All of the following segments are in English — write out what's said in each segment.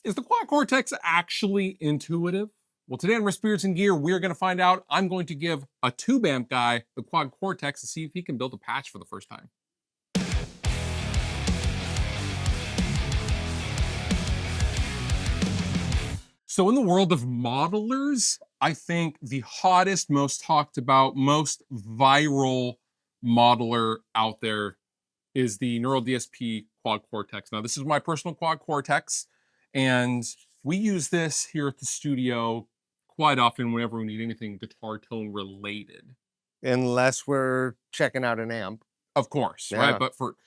Is the Quad Cortex actually intuitive? Well, today on Riffs, Beards, and Gear, we're going to find out. I'm going to give a tube amp guy the Quad Cortex to see if he can build a patch for the first time. So in the world of modelers, I think the hottest, most talked about, most viral modeler out there is the Neural DSP Quad Cortex. Now, this is my personal Quad Cortex, and we use this here at the studio quite often whenever we need anything guitar tone related. Unless we're checking out an amp. Of course, Yeah. right? But for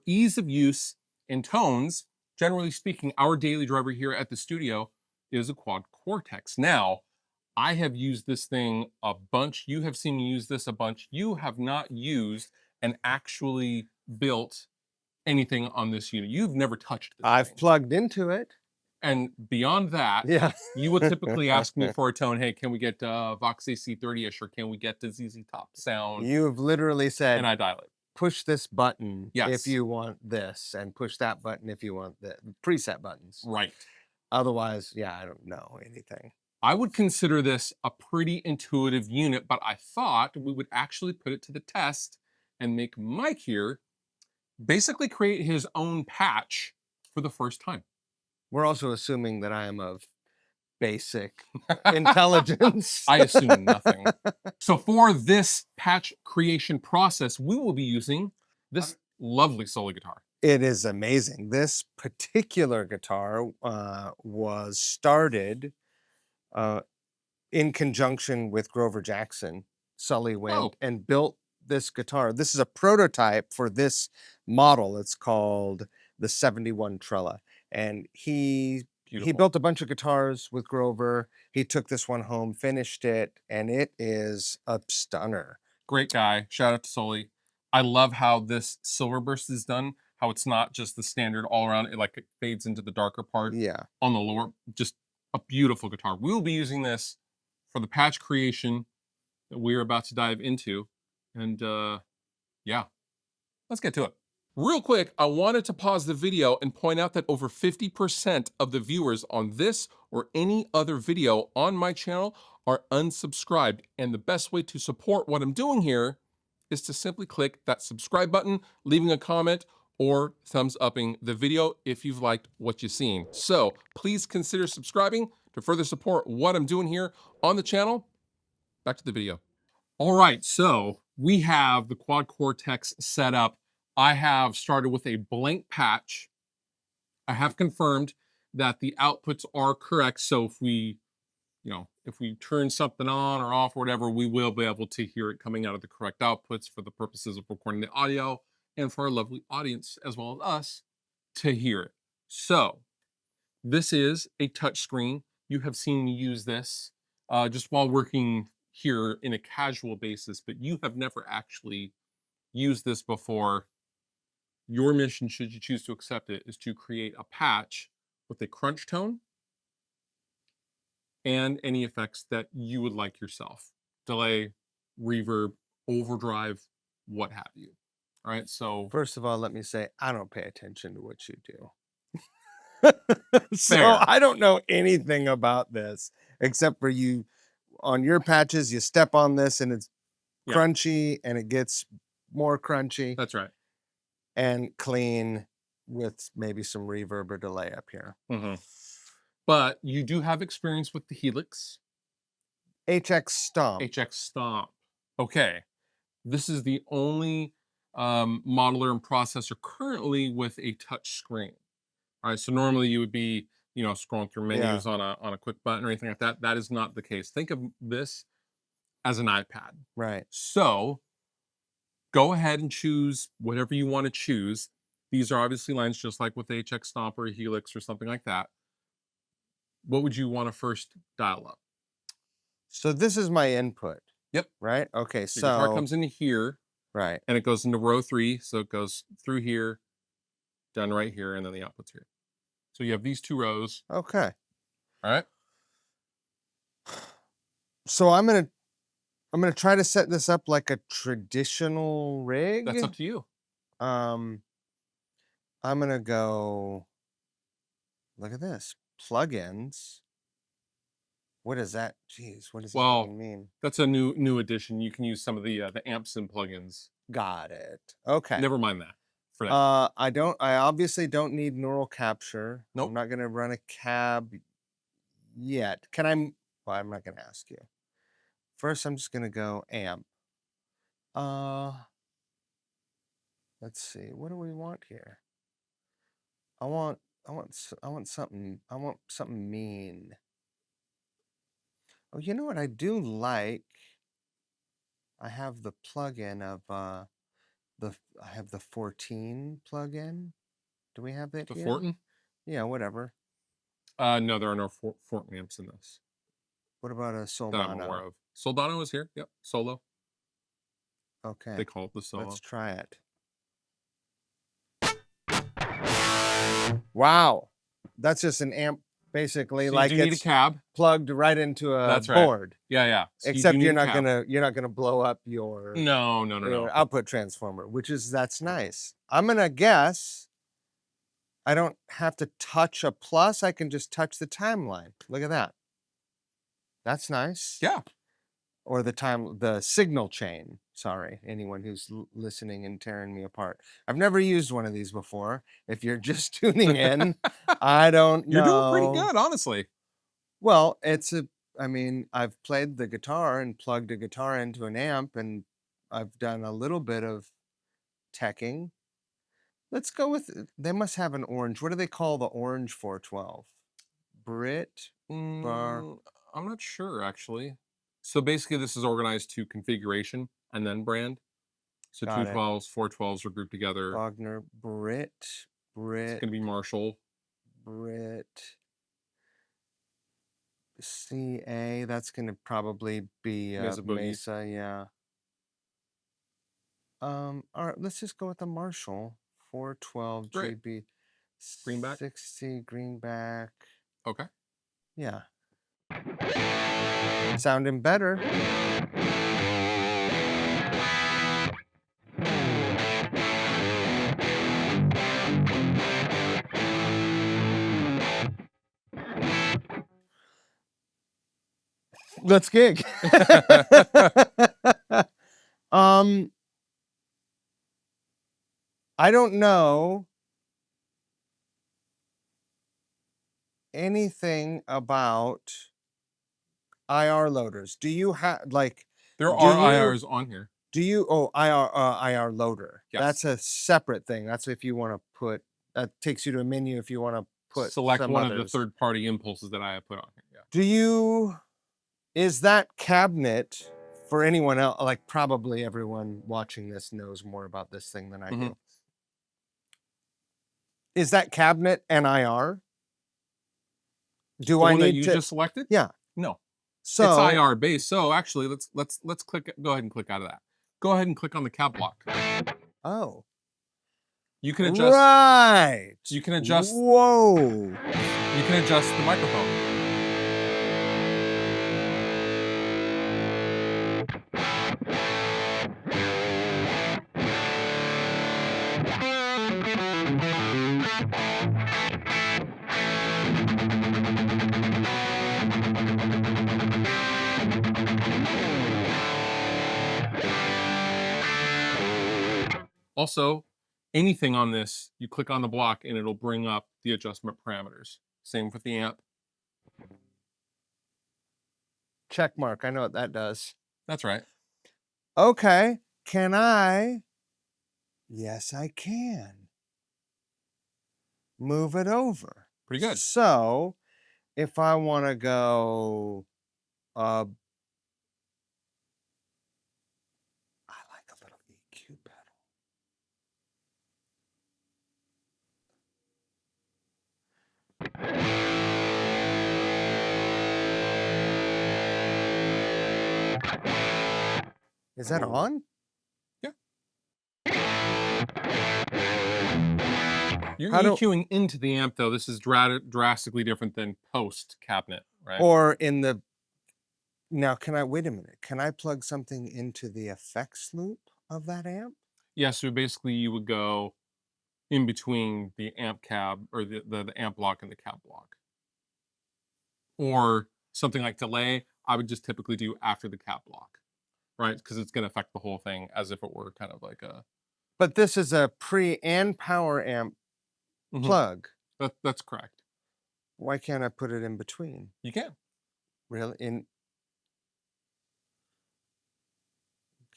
ease of use and tones, generally speaking, our daily driver here at the studio is a Quad Cortex. Now, I have used this thing a bunch. You have seen me use this a bunch. You have not used and actually built anything on this unit. You've never touched this I've thing. plugged into it. And beyond that, Yeah. you would typically ask me for a tone. Hey, can we get Vox AC 30-ish, or can we get the ZZ Top sound? You've literally said, and I dial it. Push this button Yes. if you want this, and push that button if you want the preset buttons. Right. Otherwise, yeah, I don't know anything. I would consider this a pretty intuitive unit, but I thought we would actually put it to the test and make Mike here basically create his own patch for the first time. We're also assuming that I am of basic intelligence. I assume nothing. So for this patch creation process, we will be using this lovely Sully guitar. It is amazing. This particular guitar was started in conjunction with Grover Jackson. Sully went and built this guitar. This is a prototype for this model. It's called the 71 Trella. And he built a bunch of guitars with Grover. He took this one home, finished it, and it is a stunner. Great guy. Shout out to Sully. I love how this silver burst is done, how it's not just the standard all around. It fades into the darker part on the lower. Just a beautiful guitar. We will be using this for the patch creation that we're about to dive into. And yeah, let's get to it. Real quick, I wanted to pause the video and point out that over 50% of the viewers on this or any other video on my channel are unsubscribed. And the best way to support what I'm doing here is to simply click that subscribe button, leaving a comment, or thumbs upping the video if you've liked what you've seen. So please consider subscribing to further support what I'm doing here on the channel. Back to the video. All right, so we have the Quad Cortex set up. I have started with a blank patch. I have confirmed that the outputs are correct. So if we, if we turn something on or off or whatever, we will be able to hear it coming out of the correct outputs for the purposes of recording the audio and for our lovely audience as well as us to hear it. So this is a touch screen. You have seen me use this just while working here in a casual basis, but you have never actually used this before. Your mission, should you choose to accept it, is to create a patch with a crunch tone and any effects that you would like yourself. Delay, reverb, overdrive, what have you. All right, so first of all, let me say, I don't pay attention to what you do. So I don't know anything about this, except for you, on your patches, you step on this and it's crunchy and it gets more crunchy. That's right. And clean with maybe some reverb or delay up here. But you do have experience with the Helix. HX Stomp. HX Stomp. Okay. This is the only modeler and processor currently with a touch screen. All right, so normally you would be, scrolling through menus on a quick button or anything like that. That is not the case. Think of this as an iPad. Right. So go ahead and choose whatever you want to choose. These are obviously lines just like with HX Stomp or a Helix or something like that. What would you want to first dial up? So this is my input. Yep. Right? Okay, so the guitar comes into here. Right. And it goes into row 3. So it goes through here, down right here, and then the output's here. So you have these 2 rows. Okay. All right. So I'm gonna try to set this up like a traditional rig. That's up to you. I'm gonna go. Look at this. plugins. What is that? Jeez, what does that Well, even mean? that's a new addition. You can use some of the amps and plugins. Got it. Okay. Never mind that for now. I obviously don't need neural capture. Nope. I'm not gonna run a cab yet. Can I? Well, I'm not gonna ask you. First, I'm just gonna go amp. Let's see. What do we want here? I want something mean. Oh, you know what I do like? I have the plugin of I have the 14 plugin. Do we have that The here? Fortin? Yeah, whatever. No, there are no Fortin amps in this What about a that I'm Soldano? aware of. Soldano is here. Yep, solo. Okay. They call it the solo. Let's try it. Wow. That's just an amp, basically, So like you do need a it's cab. plugged right into a That's right. board. Yeah. So Except you you're not gonna blow up your No. output transformer, that's nice. I'm gonna guess I don't have to touch a plus. I can just touch the timeline. Look at that. That's nice. Yeah. Or the signal chain. Sorry, anyone who's listening and tearing me apart. I've never used one of these before. If you're just tuning in, I don't know. You're doing pretty good, honestly. Well, I mean, I've played the guitar and plugged a guitar into an amp, and I've done a little bit of teching. Let's go with, they must have an orange. What do they call the orange 412? Brit? Bar? I'm not sure, actually. So basically, this is organized to configuration and then brand. So 212s, 412s are grouped together. Wagner, Brit. It's going to be Marshall. Brit. CA, that's going to probably be Mesa, yeah. All right, let's just go with the Marshall 412 GB. Greenback? 60 greenback. Okay. Yeah. Sounding better. Let's gig. I don't know anything about IR loaders. Do you have, like, there are IRs on here? Do you? Oh, IR loader. Yes. That's a separate thing. That's if you want to put. That takes you to a menu if you want to put. Select one of the third-party impulses that I have put on here. Yeah. Do you? Is that cabinet for anyone else? Like, probably everyone watching this knows more about this thing than I do. Is that cabinet an IR? Do I need you just selected? Yeah. No. So it's IR based. So actually, let's click. Go ahead and click out of that. Go ahead and click on the cab block. Oh. You can adjust. Right. You can adjust. Whoa. You can adjust the microphone. Also, anything on this, you click on the block and it'll bring up the adjustment parameters. Same with the amp. Check mark. I know what that does. That's right. Okay. Can I? Yes, I can. Move it over. Pretty good. So, if I want to go, I like a little EQ pedal. Is that on? Yeah. You're EQing into the amp, though. This is drastically different than post cabinet, right? Or in the... Now, wait a minute. Can I plug something into the effects loop of that amp? Yeah, so basically you would go in between the amp cab or the amp block and the cab block. or something like delay, I would just typically do after the cap block, right? Because it's going to affect the whole thing as if it were kind of like a. But this is a pre and power amp plug. That's correct. Why can't I put it in between? You can. Really?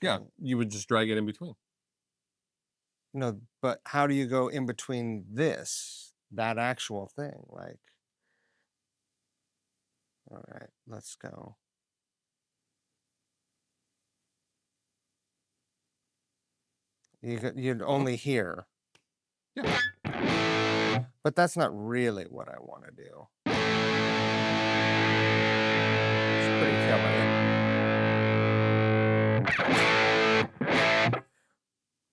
Yeah, you would just drag it in between. No, but how do you go in between that actual thing? Like, all right, let's go. You'd only hear. Yeah. But that's not really what I want to do. It's pretty killer.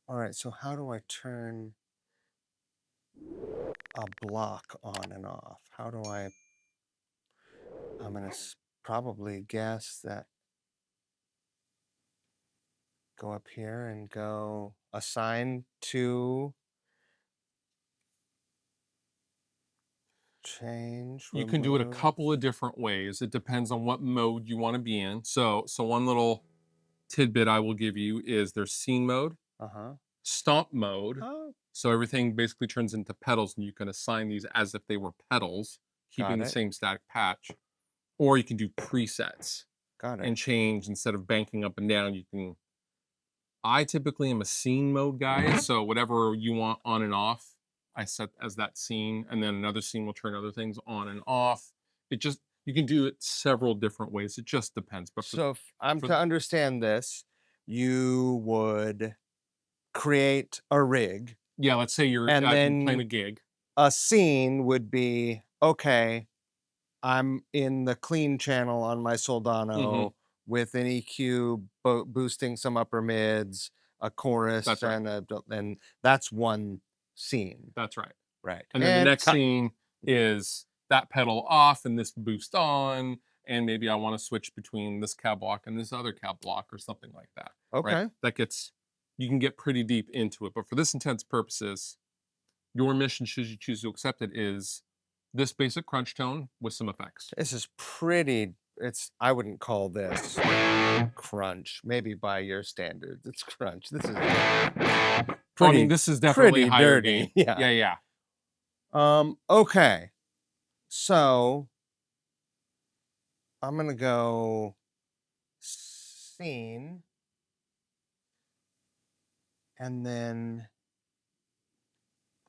All right, so how do I turn a block on and off? How do I'm going to probably guess that go up here and go assign to change. You can do it a couple of different ways. It depends on what mode you want to be in. So one little tidbit I will give you is there's scene mode, stomp mode. So everything basically turns into pedals, and you can assign these as if they were pedals, keeping the same static patch. Or you can do presets. And change instead of banking up and down. You can. I typically am a scene mode guy, so whatever you want on and off, I set as that scene, and then another scene will turn other things on and off. You can do it several different ways. It just depends. But so if I'm to understand this, you would create a rig. Yeah, let's say you're playing a gig. A scene would be, okay, I'm in the clean channel on my Soldano with an EQ boosting some upper mids, a chorus, and that's one scene. That's right. Right. And then the next scene is that pedal off and this boost on, and maybe I want to switch between this cab block and this other cab block or something like that. Okay. Right? You can get pretty deep into it, but for this intents purposes, your mission, should you choose to accept it, is this basic crunch tone with some effects. This is pretty. I wouldn't call this crunch. Maybe by your standards, it's crunch. This is pretty. This is definitely higher dirty. Gain. Yeah. Okay. So I'm gonna go scene, and then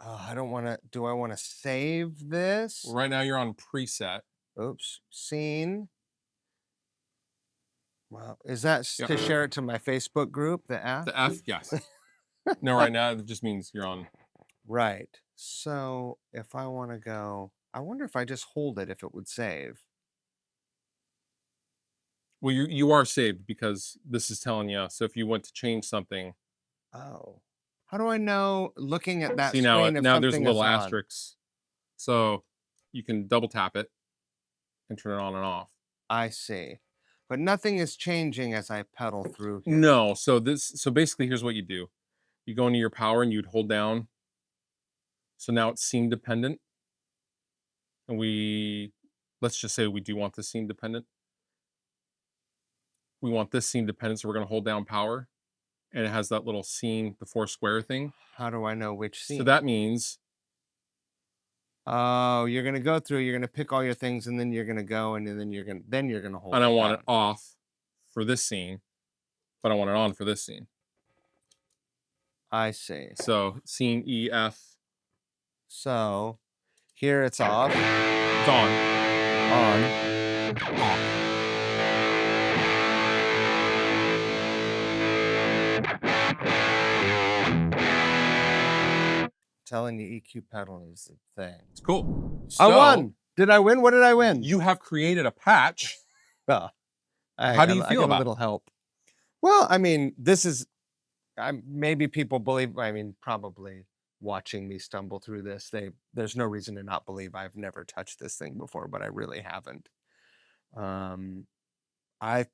I don't want to. Do I want to save this? Right now you're on preset. Oops. Scene. Well, is that to share it to my Facebook group, the F? The F, yes. No, right now it just means you're on. Right. So if I want to go, I wonder if I just hold it, if it would save. Well, you are saved because this is telling you. So if you want to change something. Oh. How do I know, looking at that screen, now there's a little asterisk. So you can double tap it and turn it on and off. I see. But nothing is changing as I pedal through here. No. So basically here's what you do. You go into your power and you'd hold down. So now it's scene dependent. And let's just say we do want this scene dependent. We want this scene dependent, so we're going to hold down power. And it has that little scene, the 4 square thing. How do I know which scene? So that means. Oh, you're going to go through, you're going to pick all your things, and then you're going to go, and then you're going to hold it. And I want it off for this scene, but I want it on for this scene. I see. So scene E, F. So here it's off. It's on. Off. Telling you EQ pedal is the thing. It's cool. I won. Did I win? What did I win? You have created a patch. Well, how do you feel about a little help? Well, I mean, this is maybe people believe. I mean, probably watching me stumble through this, there's no reason to not believe I've never touched this thing before, but I really haven't. I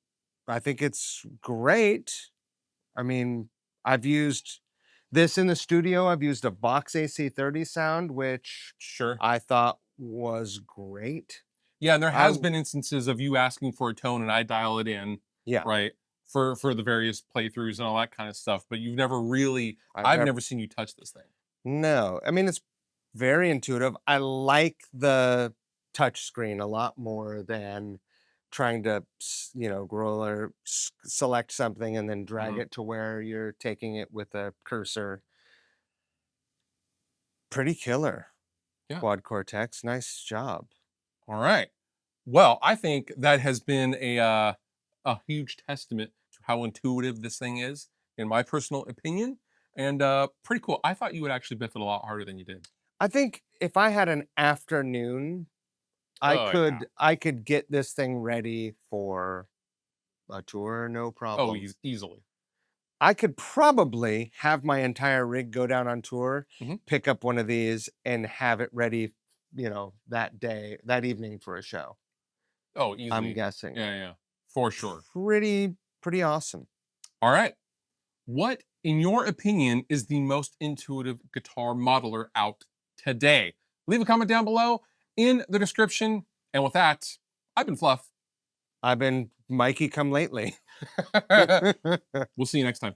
think it's great. I mean, I've used this in the studio. I've used a Box AC30 sound, which I thought was great. Yeah, and there I has been instances of you asking for a tone and I dial it in, yeah, right? For the various playthroughs and all that kind of stuff, but you've never really I've I've never never seen you touch this thing. no. I mean, it's very intuitive. I like the touch screen a lot more than trying to, roll or select something and then drag Mhm. it to where you're taking it with a cursor. Pretty killer. Yeah. Quad Cortex. Nice job. All right. Well, I think that has been a huge testament to how intuitive this thing is, in my personal opinion, and pretty cool. I thought you would actually biff it a lot harder than you did. I think if I had an afternoon, I Oh yeah. could I could get this thing ready for a tour, no Oh, problem. easily. I could probably have my entire rig go down on tour, Mhm. pick up one of these, and have it ready, that evening for a show. Oh, I'm easily. guessing. Yeah, yeah, for sure. Pretty awesome. All right. What, in your opinion, is the most intuitive guitar modeler out today? Leave a comment down below in the description. And with that, I've been Fluff. I've been Mikey come lately. We'll see you next time.